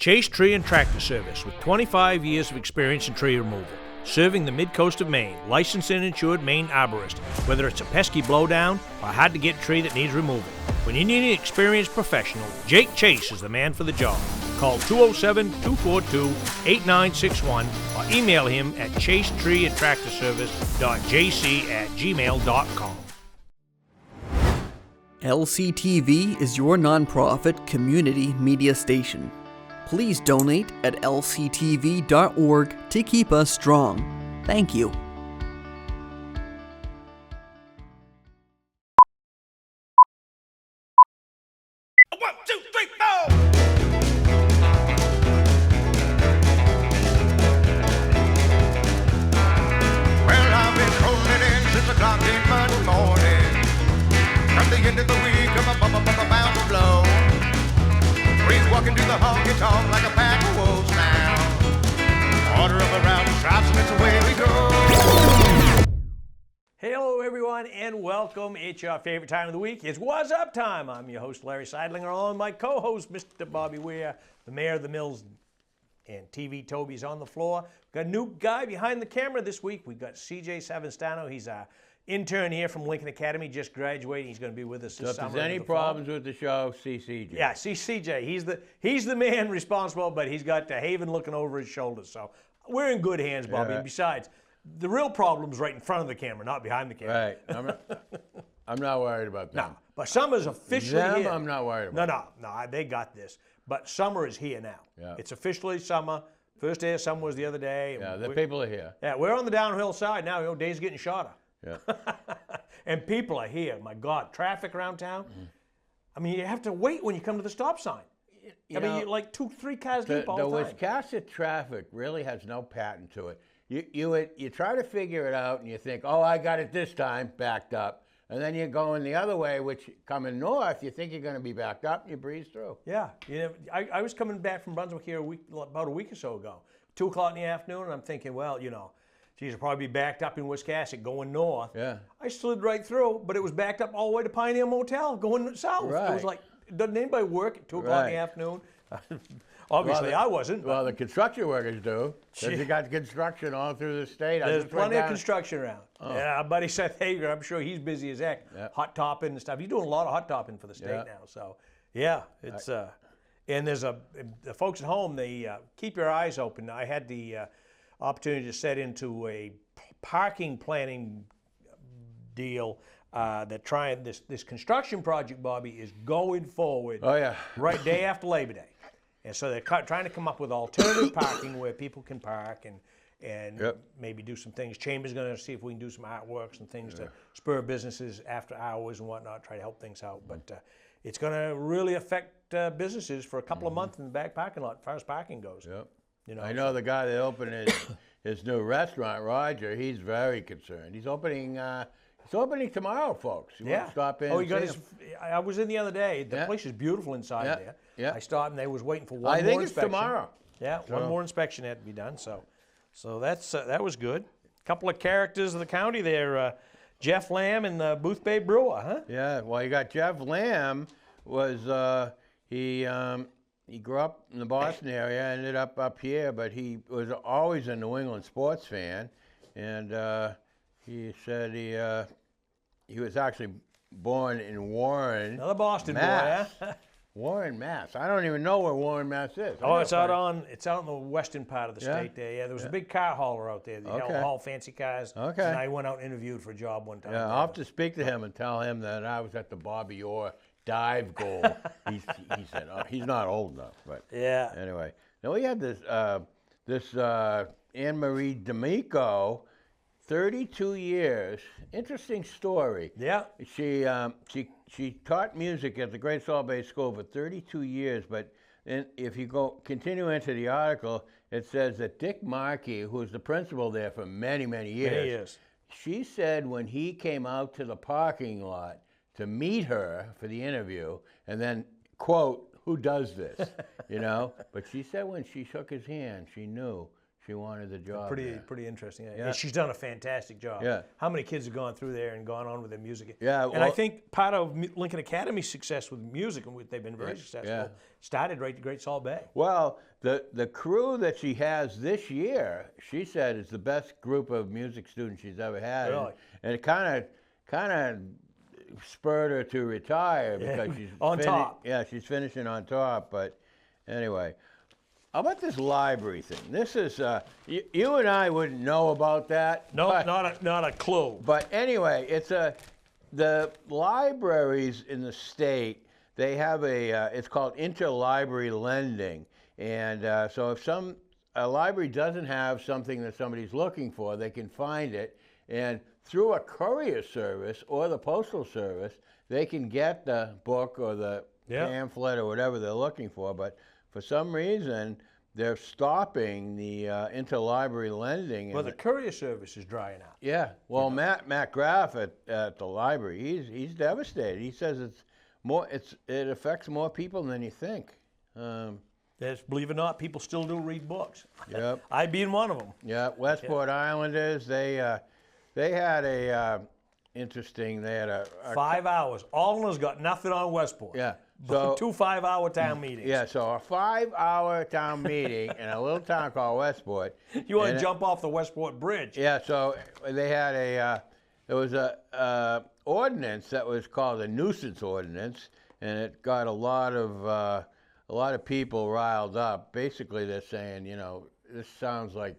Chase Tree and Tractor Service with 25 years of experience in tree removal. Serving the Midcoast of Maine, licensed and insured Maine arborist. Whether it's a pesky blowdown or a hard-to-get tree that needs removal. When you need an experienced professional, Jake Chase is the man for the job. Call 207-242-8961 or email him at chasetreeandtractorservice.jc@gmail.com. LCTV is your nonprofit community media station. Please donate at lctv.org to keep us strong. Thank you. One, two, three, four! Well, I've been rolling in since the clock came Monday morning. From the end of the week, I'm bound to blow. Breeze walking through the honky-tonk like a pack of wolves now. Order of around the stripes and it's away we go. Hello, everyone, and welcome. It's your favorite time of the week. It's Wuzzup time. I'm your host, Larry Sidelinger, along with my co-host, Mr. Bobby Whear, the mayor of the Mills, and TV Toby's on the floor. We've got a new guy behind the camera this week. We've got CJ Savastano. He's our intern here from Lincoln Academy, just graduated. He's going to be with us this summer. If there's any problems with the show, see CJ. Yeah, see CJ. He's the man responsible, but he's got Haven looking over his shoulder. So we're in good hands, Bobby. Yeah. And besides, the real problem's right in front of the camera, not behind the camera. Right. I'm not worried about that. No, but summer's officially here. I'm not worried about. No, they got this. But summer is here now. Yeah. It's officially summer. First day of summer was the other day. Yeah, the people are here. Yeah, we're on the downhill side now. Days getting shorter. Yeah. And people are here. My God, traffic around town. I mean, you have to wait when you come to the stop sign. You're like 2-3 cars deep all the time. The Wiscasset traffic really has no pattern to it. You try to figure it out and you think, oh, I got it this time, backed up. And then you're going the other way, which coming north, you think you're going to be backed up and you breeze through. Yeah. I was coming back from Brunswick here about a week or so ago, 2 o'clock in the afternoon, and I'm thinking, well, geez, I'll probably be backed up in Wiscasset going north. Yeah. I slid right through, but it was backed up all the way to Pioneer Motel going south. Right. It was like, doesn't anybody work at 2 o'clock in the afternoon? Obviously, I wasn't. Well, the construction workers do, because you got construction all through the state. There's plenty of construction around. Oh. Yeah, our buddy Seth Hager, I'm sure he's busy as heck. Yeah. Hot topping and stuff. He's doing a lot of hot topping for the state now. So, yeah, it's and there's the folks at home. They keep your eyes open. I had the opportunity to set into a parking planning deal. This construction project, Bobby, is going forward. Oh yeah. Right day after Labor Day. And so they're trying to come up with alternative parking where people can park and maybe do some things. Chamber's going to see if we can do some artworks and things to spur businesses after hours and whatnot, try to help things out. But it's going to really affect businesses for a couple of months in the back parking lot as far as parking goes. Yep. I know the guy that opened his new restaurant, Roger. He's very concerned. He's opening tomorrow, folks. You want to stop in? Oh, he got his. I was in the other day. The place is beautiful inside there. Yeah. I stopped and they was waiting for one more inspection. I think it's tomorrow. Yeah, one more inspection had to be done. So that was good. A couple of characters of the county there. Jeff Lamb and the Booth Bay Brewer, huh? Yeah. Well, you got Jeff Lamb. He grew up in the Boston area, ended up here, but he was always a New England sports fan, and he said he was actually born in Warren, Another Boston Mass. boy, huh? Warren, Mass. I don't even know where Warren, Mass is. Oh, it's out in the western part of the state there. Yeah, there was a big car hauler out there. They haul fancy cars. Okay. And I went out and interviewed for a job one time. Yeah, I'll have to speak to him and tell him that I was at the Bobby Orr dive goal. he said, oh, he's not old enough. But yeah. Anyway, now we had this Anne Marie D'Amico, 32 years. Interesting story. Yeah. She taught music at the Great Salt Bay School for 32 years, but if you continue into the article, it says that Dick Markey, who was the principal there for many, many years, she said when he came out to the parking lot to meet her for the interview, and then, quote, who does this, But she said when she shook his hand, she knew she wanted the job. Pretty interesting. Yeah. And she's done a fantastic job. Yeah. How many kids have gone through there and gone on with their music? Yeah, And I think part of Lincoln Academy's success with music, and they've been very successful, started right at Great Salt Bay. Well, the crew that she has this year, she said, is the best group of music students she's ever had. Really? And it kind of spurred her to retire because she's on top. Yeah, she's finishing on top. But anyway, how about this library thing? This is you and I wouldn't know about that. No, but, not a clue. But anyway, the libraries in the state. They have it's called interlibrary lending, and so if a library doesn't have something that somebody's looking for, they can find it, and through a courier service or the postal service, they can get the book or the pamphlet or whatever they're looking for. But for some reason, they're stopping the interlibrary lending. Well, the courier service is drying out. Yeah. Well, Matt Graff at the library, he's devastated. He says it affects more people than you think. Yes, believe it or not, people still do read books. Yep. I being one of them. Yeah. Westport Islanders, they had a interesting. They had a 5 hours. Alden's got nothing on Westport. Yeah. So, 2 5-hour town meetings. Yeah, so a 5-hour town meeting in a little town called Westport. You want to jump off the Westport Bridge. Yeah, so they had there was a ordinance that was called a nuisance ordinance, and it got a lot of people riled up. Basically, they're saying, this sounds like,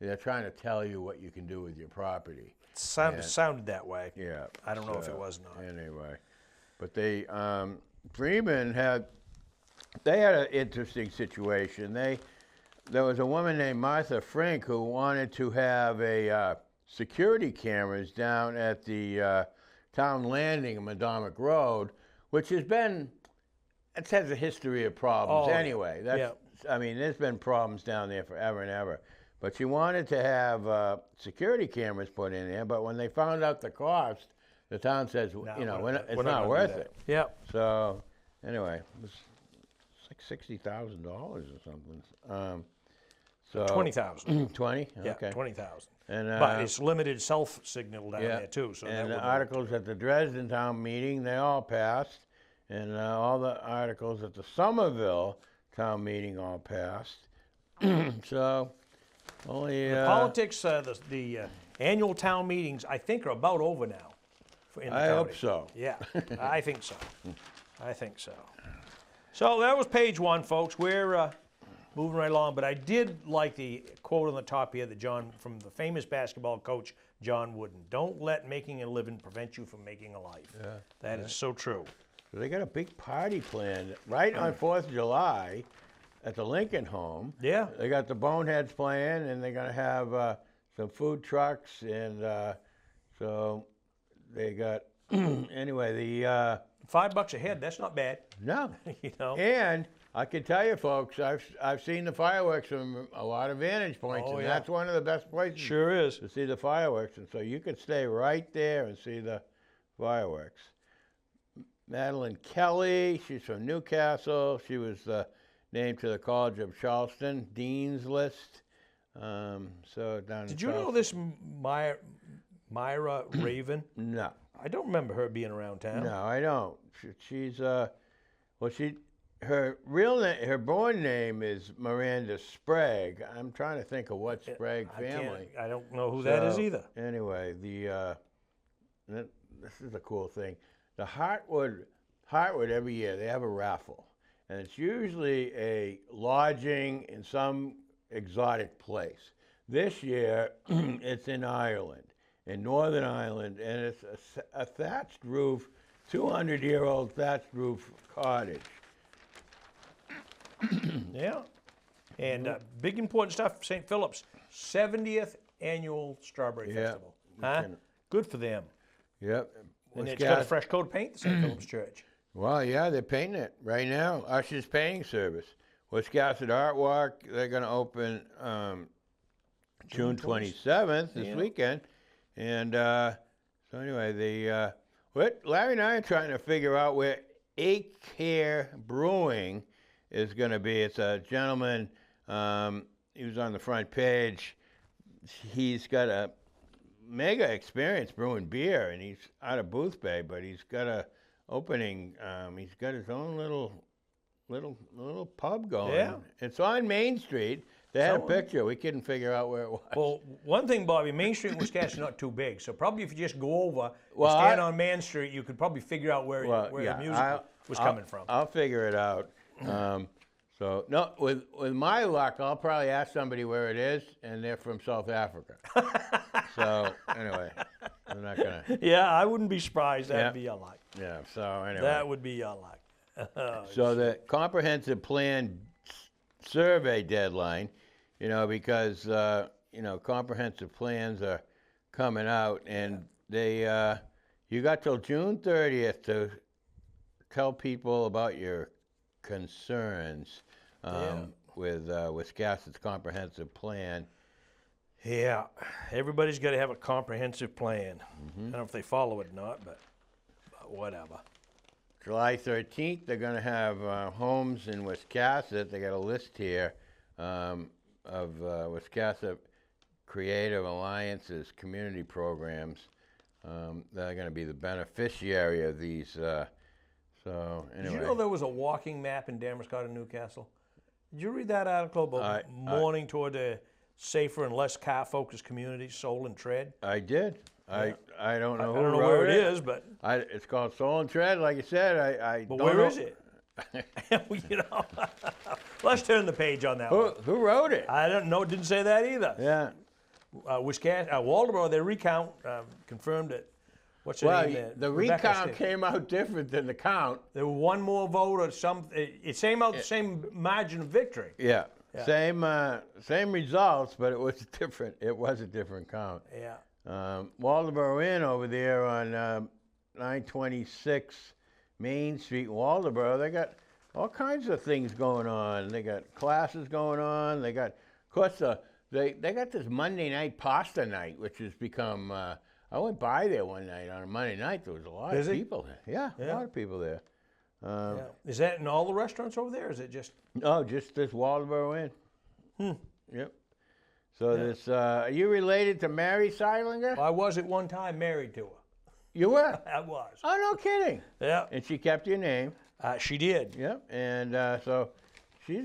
they're trying to tell you what you can do with your property. Sounded that way. Yeah. I don't know if it was or not. Anyway. But they, Freeman had an interesting situation. There was a woman named Martha Frink who wanted to have security cameras down at the town landing of Madomic Road, which it has a history of problems anyway. I mean, there's been problems down there forever and ever. But she wanted to have security cameras put in there, but when they found out the cost, the town says, it's not worth it. Yeah. So, anyway, it's like $60,000 or something. So 20,000. 20? Yeah, Okay. 20,000. And, but it's limited self-signal down there too. So and the articles at the Dresden town meeting, they all passed. And all the articles at the Somerville town meeting all passed. So, only... the politics, the annual town meetings, I think, are about over now. I hope so. Yeah, I think so. I think so. So that was page one, folks. We're moving right along, but I did like the quote on the top here that from the famous basketball coach, John Wooden. Don't let making a living prevent you from making a life. Yeah, that is so true. So they got a big party planned right on 4th of July at the Lincoln home. Yeah. They got the Boneheads playing, and they're going to have some food trucks, and so... They got anyway. The $5 a head. That's not bad. No, And I can tell you, folks, I've seen the fireworks from a lot of vantage points, and that's one of the best places. Sure is to see the fireworks, and so you could stay right there and see the fireworks. Madeline Kelly, she's from Newcastle. She was named to the College of Charleston Dean's List. So down. Did you know this Myra Raven? No. I don't remember her being around town. No, I don't. She's her born name is Miranda Sprague. I'm trying to think of what Sprague family. I don't know who that is either. Anyway, this is a cool thing. The Heartwood every year they have a raffle, and it's usually a lodging in some exotic place. This year, it's in Ireland. In Northern Ireland, and it's a thatched roof, 200-year-old thatched roof cottage. Yeah, and big important stuff. St. Philip's 70th annual Strawberry Festival. Huh? Good for them. Yep. And it's got a fresh coat of paint, the St. Philip's Church. Well, yeah, they're painting it right now. Usher's painting service. Wisconsin Art Walk, they're going to open June 27th, this weekend. And so anyway, Larry and I are trying to figure out where Acre Brewing is going to be. It's a gentleman, he was on the front page. He's got a mega experience brewing beer, and he's out of Booth Bay, but he's got a opening. He's got his own little pub going. Yeah. It's on Main Street. They had a picture. We couldn't figure out where it was. Well, one thing, Bobby, Main Street in Wisconsin is not too big, so probably if you just go over Well, and stand on Main Street, you could probably figure out where yeah, the music was coming from. I'll figure it out. So no, with my luck, I'll probably ask somebody where it is, and they're from South Africa. So anyway, I'm not gonna. Yeah, I wouldn't be surprised. That'd be a luck. Yeah. So anyway. That would be a luck. So the comprehensive plan survey deadline, because comprehensive plans are coming out, and they you got till June 30th to tell people about your concerns with Wisconsin's comprehensive plan. Yeah, everybody's got to have a comprehensive plan. I don't know if they follow it or not, but whatever. July 13th, they're going to have homes in Wiscasset. They got a list here of Wiscasset Creative Alliance's community programs that are going to be the beneficiary of these. So anyway. Did you know there was a walking map in Damascus and Newcastle? Did you read that article about mourning toward a safer and less car-focused communities, Soul and Tread? I did. I don't know I don't know where it is, but it's called Soul and Tread, like you said. but where is it? Let's turn the page on that one. Who wrote it? I don't know. Didn't say that either. Yeah. Wisconsin, Waldeboro, their recount confirmed it. What's her name there? The Rebecca recount Stick. came out different than the count. There was one more vote or something. It came out the same margin of victory. Yeah. Same results, but it was different. It was a different count. Yeah. Waldeboro Inn over there on 926 Main Street in Waldeboro, they got all kinds of things going on. They got classes going on. They got, of course, they got this Monday night pasta night, which has become. I went by there one night on a Monday night. There was a lot of people there. Yeah, a lot of people there. Is that in all the restaurants over there? Or is it just? Oh, just this Waldeboro Inn. Yep. So this, are you related to Mary Sidelinger? I was at one time married to her. You were? I was. Oh, no kidding. Yeah. And she kept your name. She did. Yep. And so she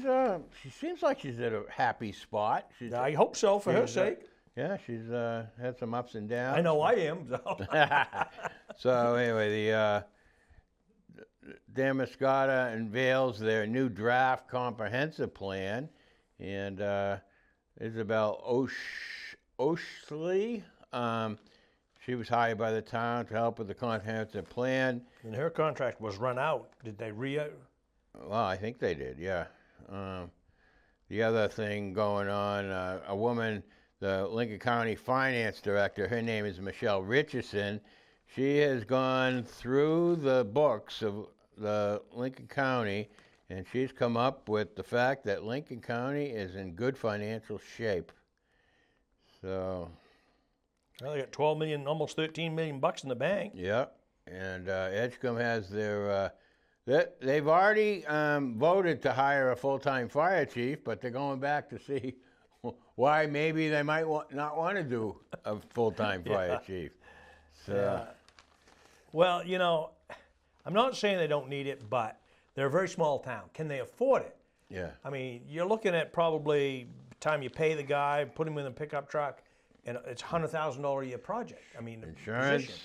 seems like she's at a happy spot. I hope so for her sake. Yeah, she's had some ups and downs. I know I am. So, so anyway, the Damascus unveils their new draft comprehensive plan, and Isabel Oshley, she was hired by the town to help with the comprehensive plan. and her contract was run out. Did they Well, I think they did, yeah. The other thing going on, a woman, the Lincoln County Finance Director, her name is Michelle Richardson. She has gone through the books of the Lincoln County, and she's come up with the fact that Lincoln County is in good financial shape. So, Well, they got 12 million, almost 13 million bucks in the bank. yeah. And Edgecombe has their, they've already voted to hire a full-time fire chief, but they're going back to see why maybe they might not want to do a full-time fire chief. So, Well, I'm not saying they don't need it, but they're a very small town. Can they afford it? yeah. I mean, you're looking at probably the time you pay the guy, put him in a pickup truck, and it's $100,000 a year project. I mean, the Insurance. position.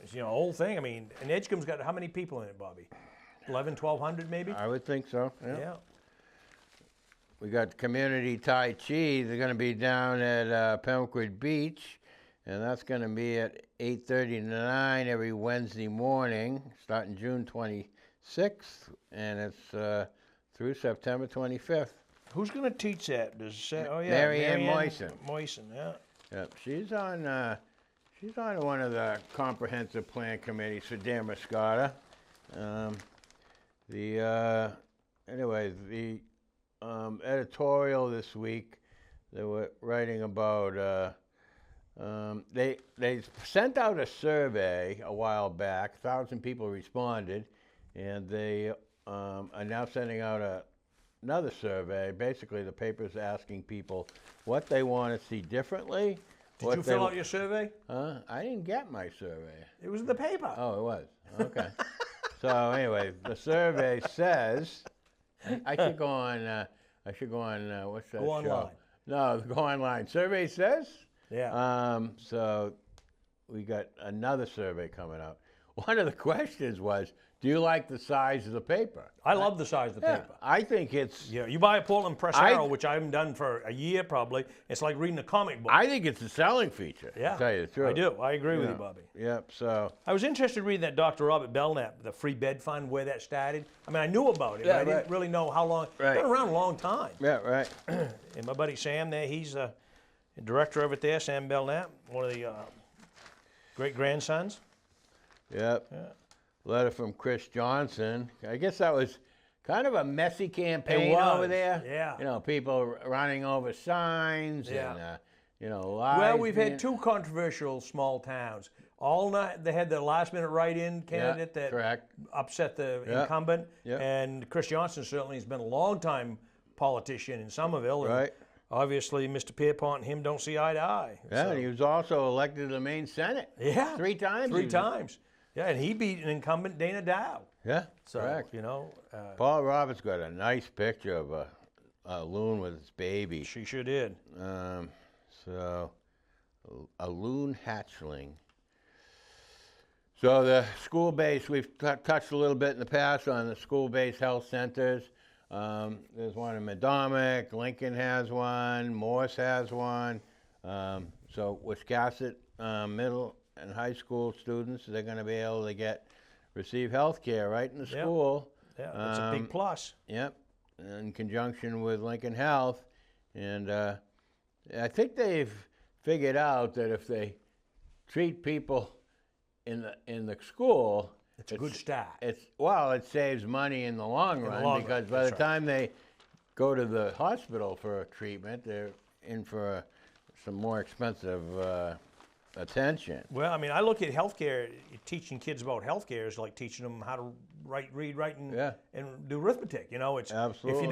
It's, whole thing. I mean, and Edgecombe's got how many people in it, Bobby? 1,200 maybe? I would think so. Yeah. We got community Tai Chi. They're going to be down at Pembroke Beach, and that's going to be at 8:30 to 9 every Wednesday morning, starting June 26th, and it's through September 25th. Who's going to teach that? Does it say? Oh yeah, Mary Ann Moisen. Moisen, yeah. Yep, she's on one of the comprehensive plan committees for Damascus. Anyway, the editorial this week, they were writing about. They sent out a survey a while back. 1,000 people responded, and they are now sending out another survey. Basically, the paper's asking people what they want to see differently. Did you fill out your survey? I didn't get my survey. It was in the paper. Oh, it was. Okay. So anyway, the survey says I should go on. What's that Go show? online. No, go online. Survey says. Yeah. So we got another survey coming up. One of the questions was, do you like the size of the paper? I love the size of the Yeah, paper. I think it's. Yeah, you buy a Portland Press Arrow, which I haven't done for a year probably. It's like reading a comic book. I think it's a selling feature. Yeah, to tell you the truth. I do. I agree with you, Bobby. Yep. So. I was interested in reading that Dr. Robert Belknap, the free bed fund, where that started. I mean, I knew about it, but I didn't really know how long. Right. It's been around a long time. Yeah. Right. And my buddy Sam there, he's a director of it there, Sam Belknap, one of the great-grandsons. Yep. Yeah. Letter from Chris Johnson. I guess that was kind of a messy campaign over there. Yeah. You know, people running over signs and, you know, lies. Well, we've had two controversial small towns. All night they had the last-minute write-in candidate that upset the incumbent, and Chris Johnson certainly has been a long-time politician in Somerville. And obviously, Mr. Pierpont and him don't see eye to eye. Yeah, so. and he was also elected to the Maine Senate. Yeah. 3 times. 3 times. Yeah, and he beat an incumbent, Dana Dow. Yeah, so, correct. You know. Paul Roberts got a nice picture of a loon with its baby. She sure did. So, a loon hatchling. So the school-based, we've touched a little bit in the past on the school-based health centers. There's one in Madomic, Lincoln has one, Morse has one. So Wiscasset middle and high school students, they're going to be able to receive health care right in the school. Yeah, that's a big plus. Yep, in conjunction with Lincoln Health. And I think they've figured out that if they treat people in the school, it's a good start. It saves money in the long run because by the time they go to the hospital for a treatment, they're in for some more expensive attention. Well, I mean, I look at healthcare. Teaching kids about healthcare is like teaching them how to read, write, and do arithmetic. You know, it's absolutely.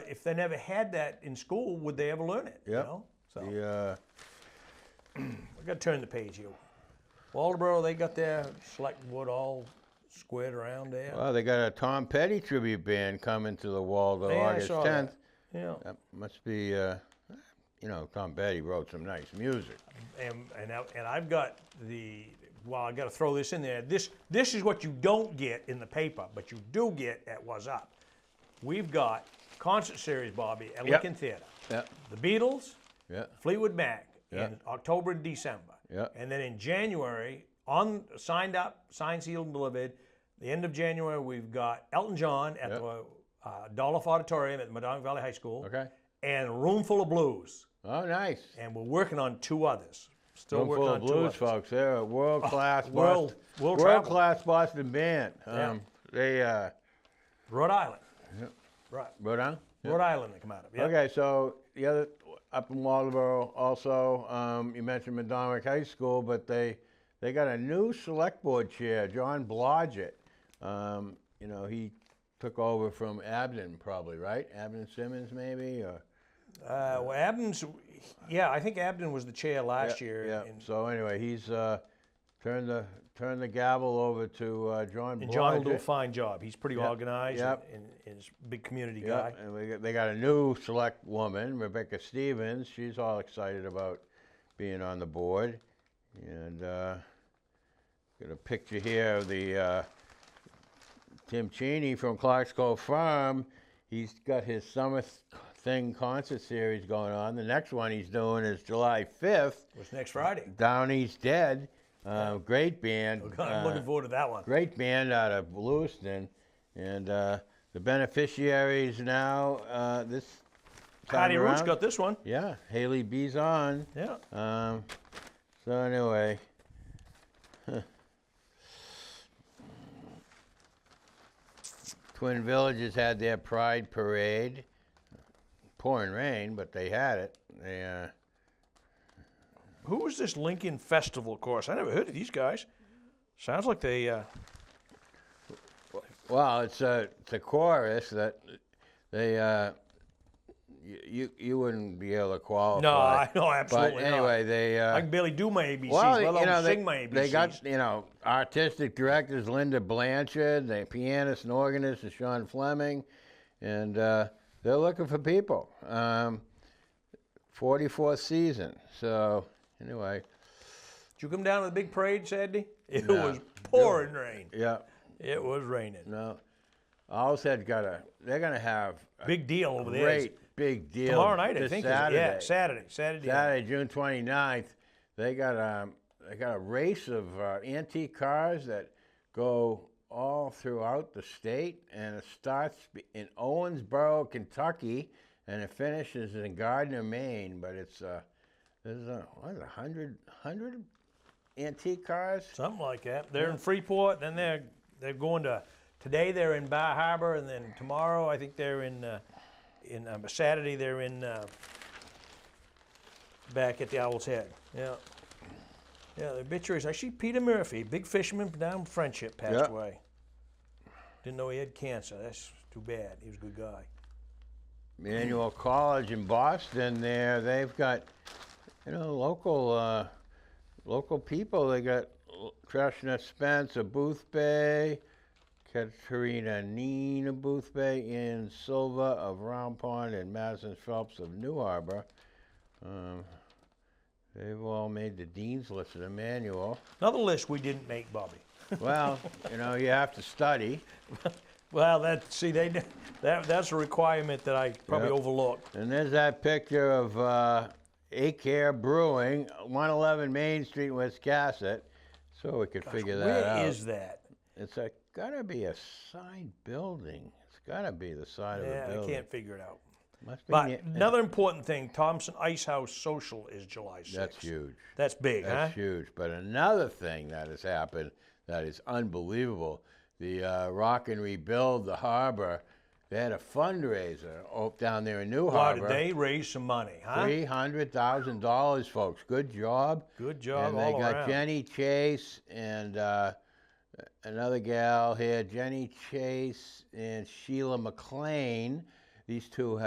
If they never had that in school, would they ever learn it? Yep. You know, so we got to turn the page here. Waldeboro, they got their select wood all squared around there. Well, they got a Tom Petty tribute band coming to the Waldo August 10th. Yeah. That must be, you know, Tom Petty wrote some nice music. And I've got I got to throw this in there. This is what you don't get in the paper, but you do get at Wuzzup. We've got concert series, Bobby, at Lincoln Theater. Yep. The Beatles, Fleetwood Mac, Yep. in October and December. Yep. And then in January, signed, sealed, and delivered, the end of January, we've got Elton John at the Dolph Auditorium at Madomic Valley High School. Okay. And a Room Full of Blues. Oh, nice. And we're working on 2 others. Still Room working Full on of 2 Blues, others. folks. They're a world-class world-class Boston band. They Rhode Island. Right. Rhode Island? Rhode Island they come out of. Yep. Okay, so the other up in Waldeboro also, you mentioned Madomic High School, but they got a new select board chair, John Blodgett. You know, he took over from Abden probably, right? Abden Simmons maybe? Or Well, Abden's, I think Abden was the chair last year. Yeah. So anyway, he's turned the gavel over to John Blodgett. And John will do a fine job. He's pretty organized and is a big community guy. And they got a new select woman, Rebecca Stevens. She's all excited about being on the board. And got a picture here of the Tim Cheney from Clark's Cove Farm. He's got his Summer Thing concert series going on. The next one he's doing is July 5th. It's next Friday. Downey's Dead. Great band. I'm looking forward to that one. Great band out of Lewiston. And the beneficiaries now, this time Patty Root's around, got this one. Yeah, Haley Bison. Yeah. So anyway. Twin Villages had their Pride Parade. Pouring rain, but they had it. They, Who was this Lincoln Festival course? I never heard of these guys. Sounds like they... Well, it's a chorus that they you wouldn't be able to qualify. No, I know, absolutely But anyway, not. they. I can barely do my ABCs, Well, let alone they, sing my ABCs. they got, artistic directors Linda Blanchard, the pianist and organist is Sean Fleming, and they're looking for people. 44th season. So, anyway. Did you come down to the big parade Saturday? It No. was pouring rain. Yeah. It was raining. No. Allsted they're going to have a Big deal over there. great big deal. Tomorrow night, I this think. Saturday. Saturday. Saturday, June 29th. They got a race of antique cars that go all throughout the state, and it starts in Owensboro, Kentucky, and it finishes in Gardner, Maine. But there's 100 antique cars. Something like that. They're in Freeport, then they're going to. Today they're in Bar Harbor, and then tomorrow I think they're in Saturday they're in back at the Owl's Head. Yeah. Yeah, the obituaries. I see Peter Murphy, big fisherman down Friendship, passed away. Didn't know he had cancer. That's too bad. He was a good guy. Emmanuel College in Boston. They've got local people. They got Treshna Spence of Boothbay, Katerina Neen of Boothbay, Ian Silva of Round Pond, and Madison Phelps of New Harbor. They've all made the dean's list at Emmanuel. Another list we didn't make, Bobby. Well, you have to study. Well, that's a requirement that I probably overlooked. And there's that picture of Acare Brewing, 111 Main Street, Wiscasset, so we could figure that out. Where is that? It's gotta be a side building. It's gotta be the side of a Yeah, building. I can't figure it out. Must be But another important thing, Thompson Ice House Social is July 6th. That's huge. That's big, That's huge. But another thing that has happened that is unbelievable, the Rock and Rebuild the Harbor, they had a fundraiser down there in New Wow, Harbor. did they raise some money, huh? $300,000, folks. Good job. Good job And they all got around. Jenny Chase and another gal here, Jenny Chase and Sheila McLean. These two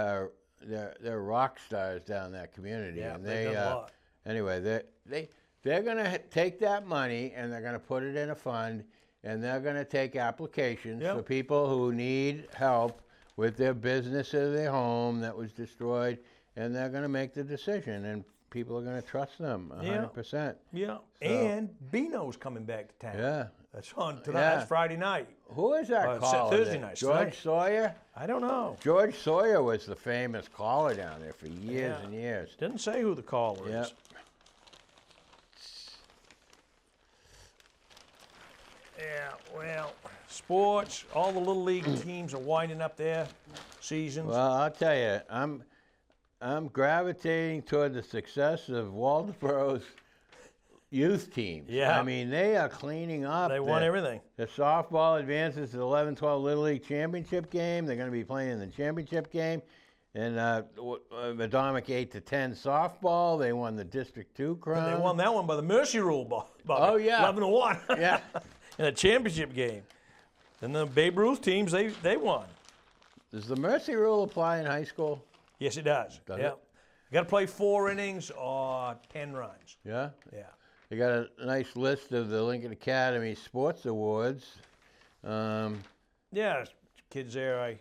they're rock stars down in that community. Yeah, and they've done a lot. Anyway, they're going to take that money and they're going to put it in a fund, and they're going to take applications for people who need help with their business or their home that was destroyed, and they're going to make the decision, and people are going to trust them 100%. Yeah, and Beano's coming back to town. Yeah. That's on tonight. Yeah. That's Friday night. Who is that caller? Thursday night. George Sawyer? I don't know. George Sawyer was the famous caller down there for years and years. Didn't say who the caller Yep. is. Yeah, well, sports, all the little league teams are winding up their seasons. Well, I'll tell you, I'm gravitating toward the success of Waldeboro's youth teams. Yeah. I mean, they are cleaning up. They won everything. The softball advances to the 11-12 Little League Championship game. They're going to be playing in the championship game. And Madomic 8-10 softball. They won the District 2 crown. And they won that one by the Mercy Rule, Bobby. Oh, yeah. 11-1. Yeah. In a championship game. And the Babe Ruth teams, they won. Does the Mercy Rule apply in high school? Yes, it does. Does yeah. it? You got to play 4 innings or 10 runs. Yeah? Yeah. They got a nice list of the Lincoln Academy Sports Awards. Yeah, kids there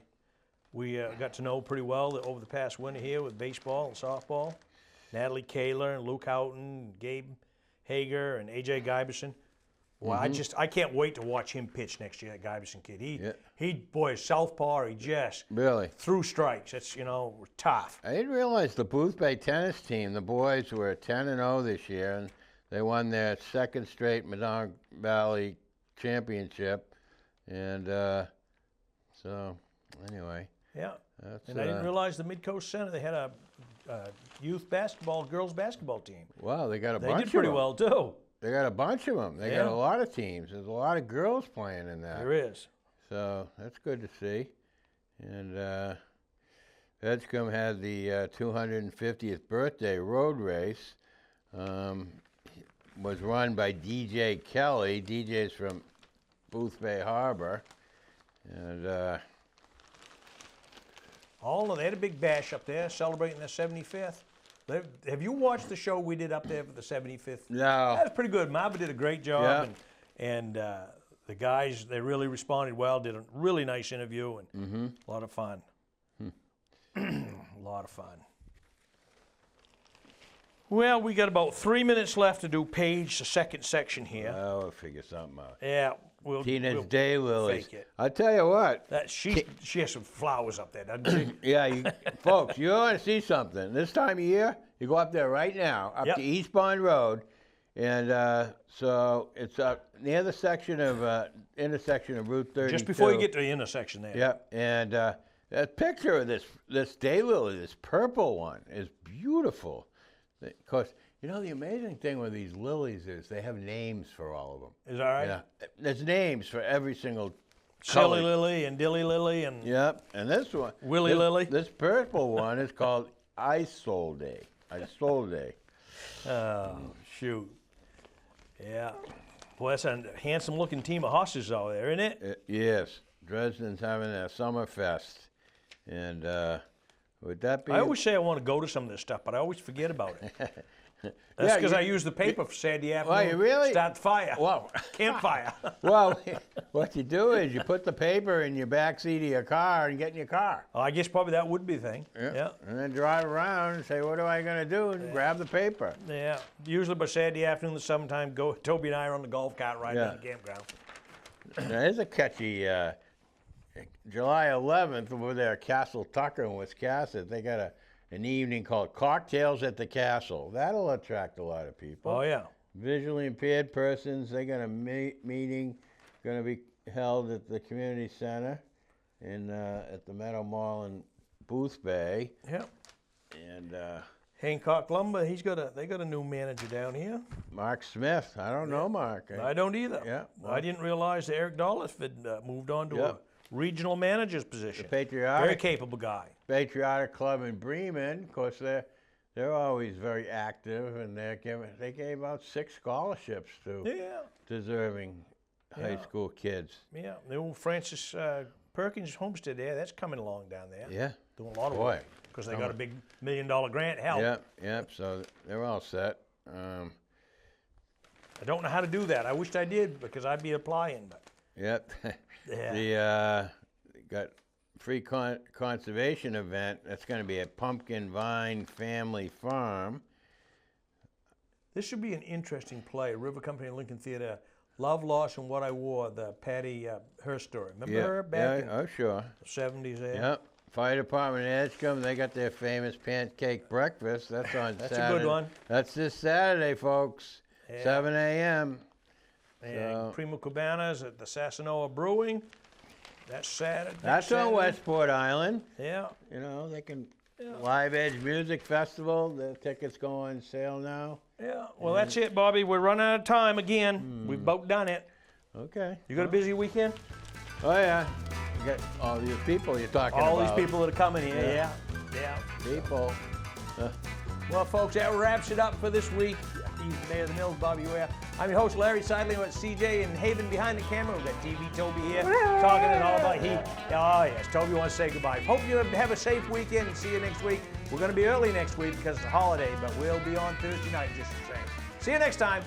we got to know pretty well over the past winter here with baseball and softball. Natalie Kaler and Luke Houghton, Gabe Hager and A.J. Giberson. Well, I can't wait to watch him pitch next year, that Giberson kid. Boy, southpaw, he just Really? threw strikes. That's, tough. I didn't realize the Booth Bay tennis team, the boys were 10-0 this year, and they won their second straight Medon Valley championship. And so, anyway. Yeah. And I didn't realize the Midcoast Center, they had a youth basketball, girls basketball team. Wow, they got a bunch They of did pretty them. well, too. They got a bunch of them. They got a lot of teams. There's a lot of girls playing in that. There is. So that's good to see. And Edgecombe had the 250th birthday road race. Was run by DJ Kelly. DJ's from Booth Bay Harbor. And They had a big bash up there celebrating their 75th. Have you watched the show we did up there for the 75th? No. That was pretty good. Marva did a great job, and the guys, they really responded well, did a really nice interview, and a lot of fun. A lot of fun. Well, we got about 3 minutes left to do Paige, the second section here. Oh, we'll figure something out. Yeah, Teenage we'll Daylilies. fake it. I tell you what. She has some flowers up there, doesn't she? Yeah, folks, you want to see something. This time of year, you go up there right now, up to East Bond Road, and so it's up near the intersection of Route 32. Just before you get to the intersection there. Yep, and a picture of this daylily, this purple one, is beautiful. Of course, you know, the amazing thing with these lilies is they have names for all of them. Is that right? Yeah, there's names for every single Silly color. Lily and Dilly Lily and Yep, and this one, Willy Lily. This purple one is called Isolde. Isolde. Oh, shoot. Yeah. Well, that's a handsome-looking team of horses out there, isn't it? Yes, Dresden's having their summer fest, and would that be? I always say I want to go to some of this stuff, but I always forget about it. That's because I use the paper for Saturday afternoon. Well, you really? Start the fire. Well, campfire. Well, what you do is you put the paper in your back seat of your car and get in your car. I guess probably that would be the thing. Yeah. And then drive around and say, what am I going to do? And grab the paper. Yeah. Usually by Saturday afternoon, the summertime, Toby and I are on the golf cart riding down the campground. There's a catchy July 11th over there at Castle Tucker in Wisconsin. They got an evening called Cocktails at the Castle. That'll attract a lot of people. Oh, yeah. Visually impaired persons, they got a meeting going to be held at the community center at the Meadow Mall in Booth Bay. Yep. And Hancock Lumber, they got a new manager down here. Mark Smith. I don't know Mark. I don't either. Yeah. I didn't realize that Eric Dolph had moved on to a regional manager's position. Very capable guy. Patriotic Club in Bremen, of course, they're always very active, and they gave out 6 scholarships to deserving high school kids. Yeah, the old Francis Perkins homestead there, that's coming along down there. Yeah. Doing a lot of work because they got a big $1 million grant help. Yep, so they're all set. I don't know how to do that. I wished I did because I'd be applying. But. Yep. Got free conservation event. That's going to be at Pumpkin Vine Family Farm. This should be an interesting play. River Company and Lincoln Theater. Love, Loss, and What I Wore, the Patty Hearst story. Remember her back in the 70s there? Yep. Fire Department in Edgecombe, they got their famous pancake breakfast. That's on Saturday. That's a good one. That's this Saturday, folks. 7 a.m. And Primo Cubanas at the Sassanoa Brewing. That's Saturday. That's on Westport Island. Yeah. You know, they can Live Edge Music Festival. The tickets go on sale now. Yeah. Well, that's it, Bobby. We're running out of time again. We've about done it. Okay. You got a busy weekend? Oh, yeah. You got all these people you're talking about. All these people that are coming here. Yeah. People. Well, folks, that wraps it up for this week. He's the Mayor of the Mills, Bobby Whear. I'm your host, Larry Sidelinger at CJ and Haven behind the camera. We've got TV Toby here talking it all about heat. Oh, yes. Toby wants to say goodbye. Hope you have a safe weekend and see you next week. We're going to be early next week because it's a holiday, but we'll be on Thursday night just the same. See you next time.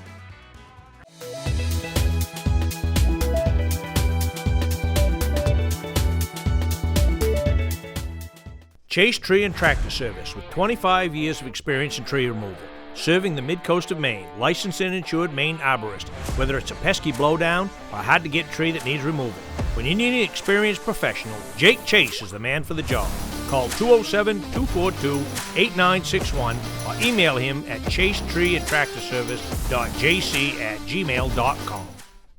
Chase Tree and Tractor Service with 25 years of experience in tree removal. Serving the mid-coast of Maine, licensed and insured Maine arborist. Whether it's a pesky blowdown or a hard-to-get tree that needs removal. When you need an experienced professional, Jake Chase is the man for the job. Call 207-242-8961 or email him at chasetreeandtractorservice.jc@gmail.com.